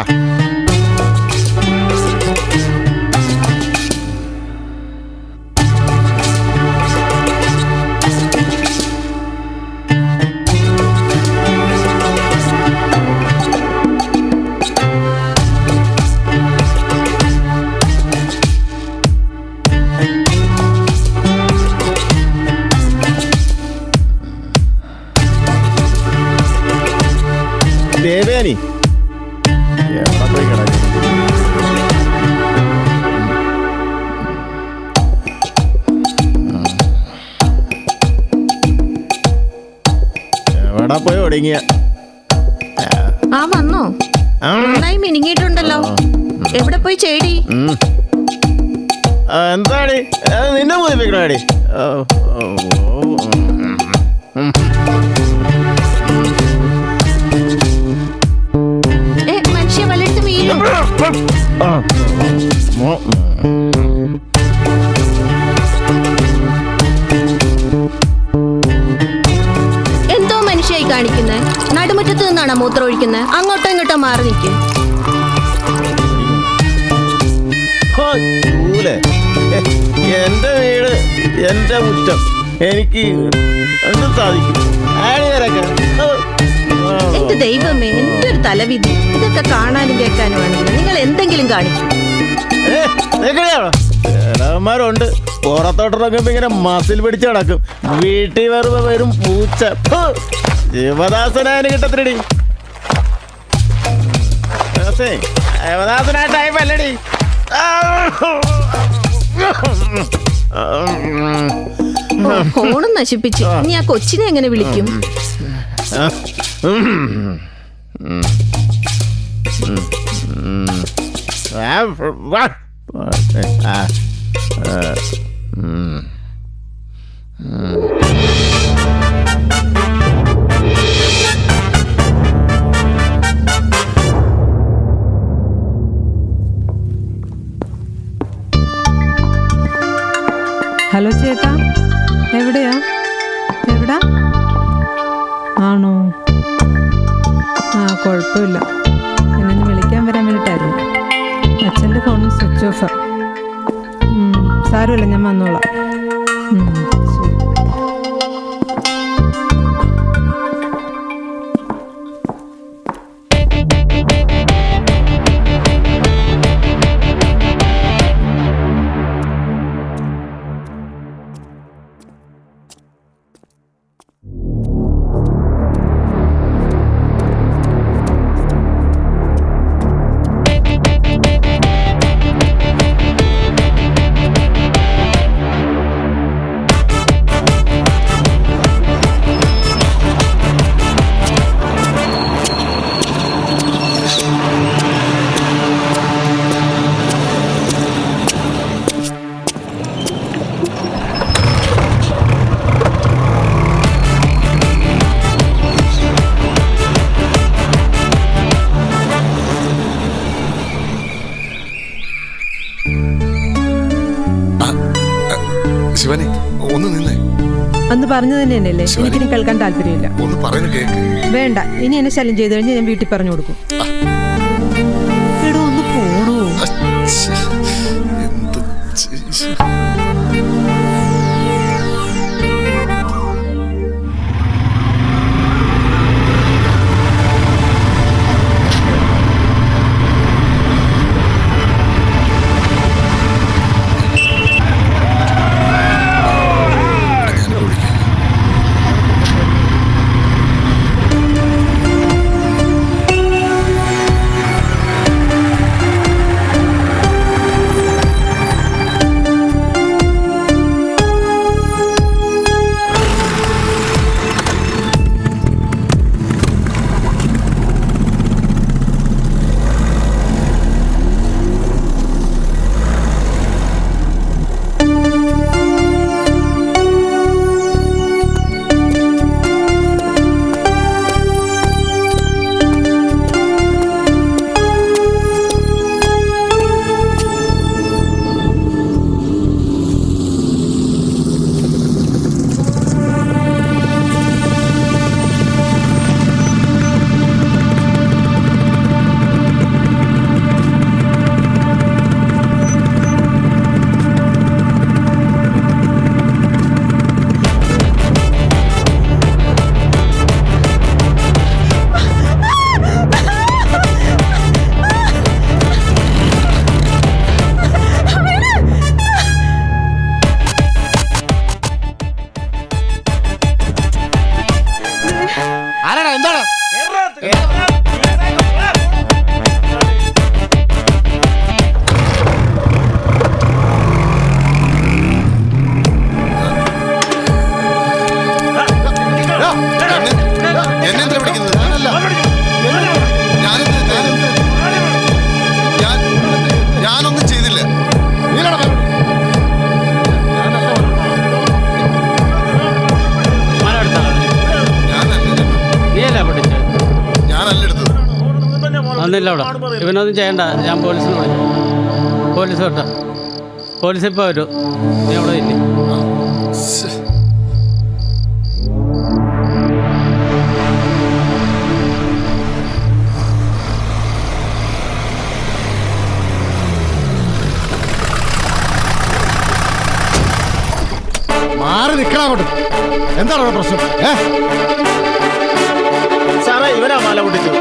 വാ. ദേവേനി എവിടെ പോയി കിടക്കും? എവിടെ പോയി ഒടുങ്ങിയ? ആ വന്നോ? നന്നായി മിനിങ്ങിയിട്ടുണ്ടല്ലോ. എവിടെ പോയി ചേടി? എന്താടി നിന്നെ മോദിപ്പിക്കണാടി? മനുഷ്യ വല്ലെടുത്ത് വീഴും. എന്തോ മനുഷ്യായി കാണിക്കുന്നത്? നടുമുറ്റത്ത് നിന്നാണോ മൂത്രം ഒഴിക്കുന്നത്? അങ്ങോട്ടോ ഇങ്ങോട്ടോ മാറി നിൽക്കും. എന്റെ വീട്, എന്റെ മുറ്റം, എനിക്ക് എന്തും സാധിക്കും. എന്റെ ദൈവമേ, എന്റെ ഒരു തലവിധി. ഇതൊക്കെ കാണാനും കേൾക്കാനുമാണെങ്കിൽ നിങ്ങൾ എന്തെങ്കിലും കാണിക്കും. ണ്ട് പുറത്തോട്ടിറങ്ങുമ്പോ ഇങ്ങനെ മസിൽ പിടിച്ച് കിടക്കും. വീട്ടിൽ വെറുതെ വരും പൂച്ച. ശിവദാസനായന് കിട്ടത്തില്ലടി. ശിവദാസനായ ടൈം അല്ലടി. ഫോണും നശിപ്പിച്ച് ഇനി ആ കൊച്ചിനെ എങ്ങനെ വിളിക്കും? ഹലോ ചേട്ടാ, എവിടെയാ? എവിടാ? ആണോ? ആ, കുഴപ്പമില്ല. എന്നെ വിളിക്കാൻ വരാൻ വേണ്ടിയിട്ടായിരുന്നു. അച്ഛൻ്റെ ഫോൺ സ്വിച്ച് ഓഫ്. സാരമില്ല, ഞാൻ വന്നോളാം. ശരി. ശിവനെ, ഒന്ന് നിന്നേ. അന്ന് പറഞ്ഞു തന്നെയല്ലേ, എനിക്കിനി കേൾക്കാൻ താല്പര്യമില്ല. ഒന്ന് പറയുന്നത് കേക്ക്. വേണ്ട, ഇനി എന്നെ ശല്യം ചെയ്ത് കഴിഞ്ഞാൽ ഞാൻ വീട്ടിൽ പറഞ്ഞു കൊടുക്കും. എടോ, ഒന്ന് പോടോ. എന്നെ എന്തിനാ പിടിക്കുന്നത്? ഞാനൊന്നും ചെയ്തില്ല. ഞാനല്ല എടുത്തത്. ഒന്നില്ല അവിടെ ഇവനൊന്നും ചെയ്യണ്ട. ഞാൻ പോലീസിനെ വിളിച്ചു. പോലീസ് കേട്ടോ, പോലീസ് ഇപ്പോൾ വരും. നീ അവിടെ ഇല്ലേ? മാറി നിൽക്കണം അങ്ങോട്ട്. എന്താണ് പ്രശ്നം? സാറേ ഇവനാ മാല പൊട്ടിച്ചത്.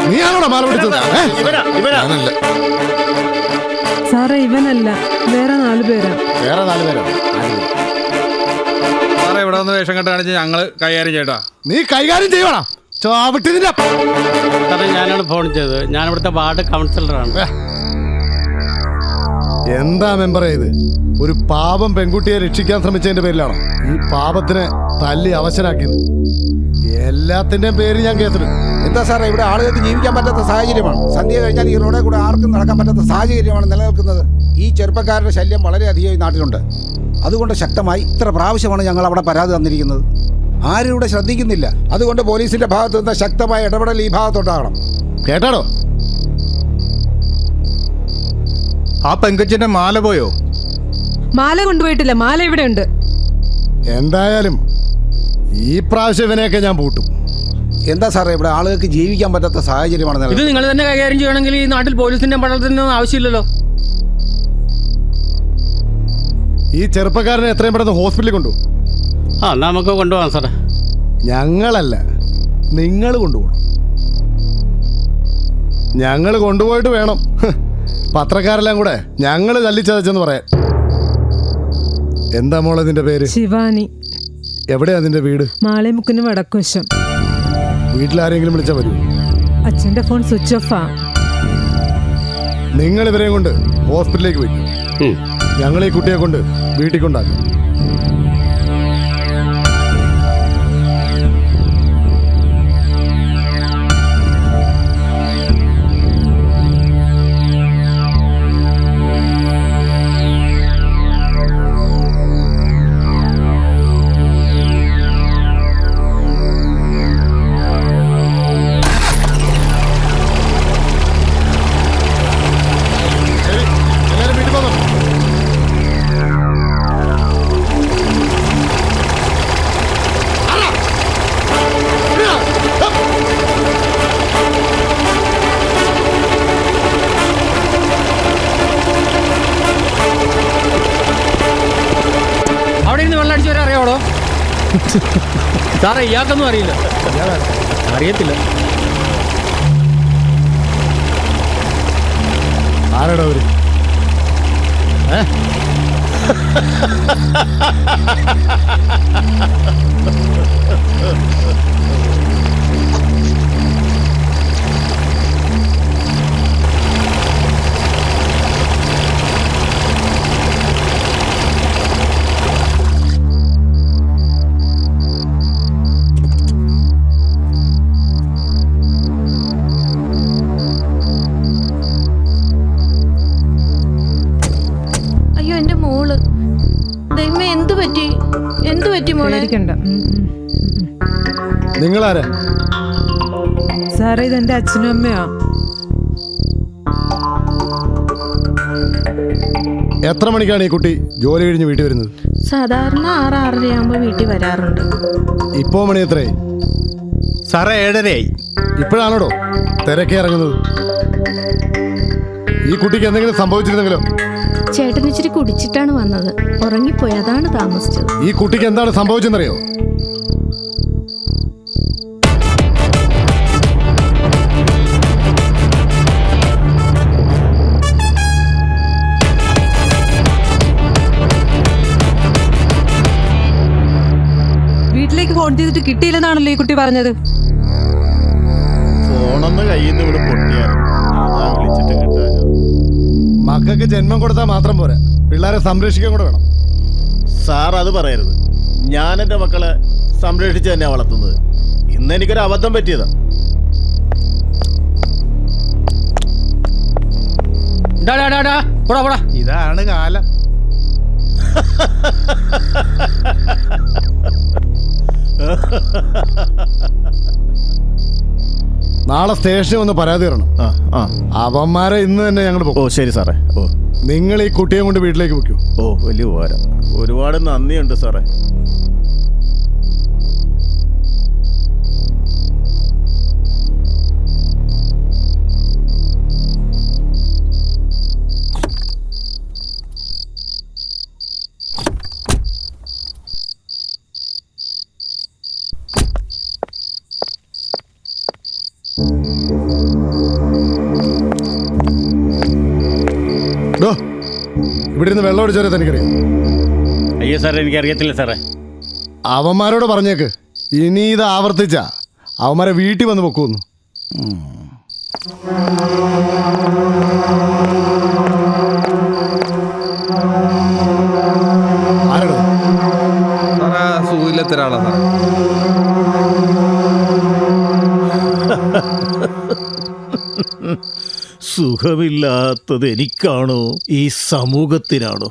നീയാണോടാ മാല പിടിച്ചത്? ഇവനാ ഞാനല്ല. സാറേ ഇവനല്ല, വേറെ 4 പേരാ. വേറെ 4 പേരോ? സാറേ ഇവിടെ വന്ന് വേഷം കെട്ട് കാണിച്ച് ഞങ്ങൾ കൈകാര്യം ചെയ്യട്ടാ. നീ കൈകാര്യം ചെയ്യണം. ചാവിട്ടിന്റെ സാറേ ഞാനാണ് ഫോൺ ചെയ്തത്. ഞാൻ ഇവിടുത്തെ വാർഡ് കൗൺസിലറാണ്. എന്താ മെമ്പർ ഇത്? ഒരു പാപം പെൺകുട്ടിയെ രക്ഷിക്കാൻ ശ്രമിച്ചതിന്റെ പേരിലാണോ ഈ പാപത്തിനെ തല്ലി അവശനാക്കിയത്? എല്ലാത്തിന്റെയും പേര് ഞാൻ കേട്ടിട്ടുണ്ട്. എന്താ സാറേ, ഇവിടെ ആളുകൾക്ക് ജീവിക്കാൻ പറ്റാത്ത സാഹചര്യമാണ്. സന്ധ്യ കഴിഞ്ഞാൽ ഈ റോഡിൽ കൂടെ ആർക്കും നടക്കാൻ പറ്റാത്ത സാഹചര്യമാണ് നിലനിൽക്കുന്നത്. ഈ ചെറുപ്പക്കാരുടെ ശല്യം വളരെയധികം ഈ നാട്ടിലുണ്ട്. അതുകൊണ്ട് ശക്തമായി ഇത്ര പ്രാവശ്യമാണ് ഞങ്ങൾ അവിടെ പരാതി തന്നിരിക്കുന്നത്. ആരും ഇവിടെ ശ്രദ്ധിക്കുന്നില്ല. അതുകൊണ്ട് പോലീസിന്റെ ഭാഗത്ത് നിന്ന് ശക്തമായ ഇടപെടൽ ഈ ഭാഗത്തോട്ടാകണം. കേട്ടാടോ? ആ പെങ്കൊച്ചിന്റെ മാല പോയോ? മാല കൊണ്ടുപോയിട്ടില്ല, മാല ഇവിടെ ഉണ്ട്. എന്തായാലും ഈ പ്രാവശ്യം ഇവനെയൊക്കെ ഞാൻ പൂട്ടും. എന്താ സാറേ, ഇവിടെ ആളുകൾക്ക് ജീവിക്കാൻ പറ്റാത്ത സാഹചര്യമാണ് ഇത് നിലനിൽക്കുന്നത്. നിങ്ങൾ തന്നെ കൈകാര്യം ചെയ്യണമെങ്കിൽ ഈ നാട്ടിൽ പോലീസിന്റെ പടലത്തിൻ്റെ ആവശ്യമില്ലല്ലോ. ഈ ചെറുപ്പക്കാരനെ എത്രയും പെട്ടെന്ന് ഹോസ്പിറ്റലിൽ കൊണ്ടുപോകും. ആ നമുക്ക് കൊണ്ടുപോകാം സാറേ. ഞങ്ങളല്ല, നിങ്ങൾ കൊണ്ടുപോകണം. ഞങ്ങൾ കൊണ്ടുപോയിട്ട് വേണം പത്രക്കാരെല്ലാം കൂടെ ഞങ്ങൾ തല്ലിച്ചതച്ചെന്ന് പറയാൻ. എന്താ മോളെ നിന്റെ പേര്? ശിവാനി. എവിടെയാ നിന്റെ വീട്? മാളേമുക്കിന് വടക്കുവശം. വീട്ടിലാരെങ്കിലും വിളിച്ചാൽ വരൂ. അച്ഛന്റെ ഫോൺ സ്വിച്ച് ഓഫാ. നിങ്ങൾ ഇവരെയും കൊണ്ട് ഹോസ്പിറ്റലിലേക്ക് പോയി. ഞങ്ങൾ ഈ കുട്ടിയെ കൊണ്ട് വീട്ടിൽ കൊണ്ടാക്കും. അവിടെ ഇരുന്ന് വെള്ളം അടിച്ചു വരാൻ അറിയാവോ സാറേ? ഇയാൾക്കൊന്നും അറിയില്ല. അറിയത്തില്ല. ആരാടാ അവര്? അയ്യോ എന്റെ മോള്. ദൈവമേ എന്തു പറ്റി മോളെ? പേടിക്കണ്ട. നിങ്ങളാരാ? സാറേ ഇതെന്റെ അച്ഛനും അമ്മയാ. എത്ര മണിക്കാണ് ഈ കുട്ടി ജോലി കഴിഞ്ഞ് വീട്ടിൽ വരുന്നത്? സാധാരണ 6-6:30 വീട്ടിൽ വരാറുണ്ട്. ഇപ്പോ മണി എത്രയായി? സാറേ 7:30 ഇപ്പോഴാണോടോ തിരക്കി ഇറങ്ങുന്നത്? ഈ കുട്ടിക്ക് എന്തെങ്കിലും സംഭവിച്ചിരുന്നെങ്കിലോ? ചേട്ടൻ ഇച്ചിരി കുടിച്ചിട്ടാണ് വന്നത്. ഉറങ്ങിപ്പോയി, അതാണ് താമസിച്ചത്. ഈ കുട്ടിക്ക് എന്താണ് സംഭവിച്ചെന്നറിയോ? വീട്ടിലേക്ക് ഫോൺ ചെയ്തിട്ട് കിട്ടിയില്ലെന്നാണല്ലോ ഈ കുട്ടി പറഞ്ഞത്. ജന്മം കൊടുത്താൽ മാത്രം പോരാ, പിള്ളേരെ സംരക്ഷിക്കാൻ കൂടെ വേണം. സാർ അത് പറയരുത്. ഞാൻ എൻ്റെ മക്കളെ സംരക്ഷിച്ച് തന്നെയാണ് വളർത്തുന്നത്. ഇന്ന് എനിക്കൊരു അബദ്ധം പറ്റിയതാ. ഇതാണ് കാലം. നാളെ സ്റ്റേഷനിൽ വന്ന് പരാതി തരണം. അവന്മാരെ ഇന്ന് തന്നെ ഞങ്ങൾ ഓ പോകും. ശരി സാറേ. ഓ നിങ്ങൾ ഈ കുട്ടിയെ കൊണ്ട് വീട്ടിലേക്ക് വെക്കൂ. ഓ വലിയ ഉപകാരം. ഒരുപാട് നന്ദിയുണ്ട് സാറേ. ഡോ, ഇവിടെ ഇരുന്ന് വെള്ളം അടിച്ചവരെ തനിക്കറിയാം. അയ്യോ സാറേ, എനിക്കറിയത്തില്ല സാറേ. അവന്മാരോട് പറഞ്ഞേക്ക് ഇനി ഇത് ആവർത്തിച്ച അവന്മാരെ വീട്ടിൽ വന്ന് പൊക്കൂന്നു. ആരാടോ? സാറേ സൂര്യത്തെ ഒരാളാ സാറേ. സുഖമില്ലാത്തത് എനിക്കാണോ ഈ സമൂഹത്തിനാണോ?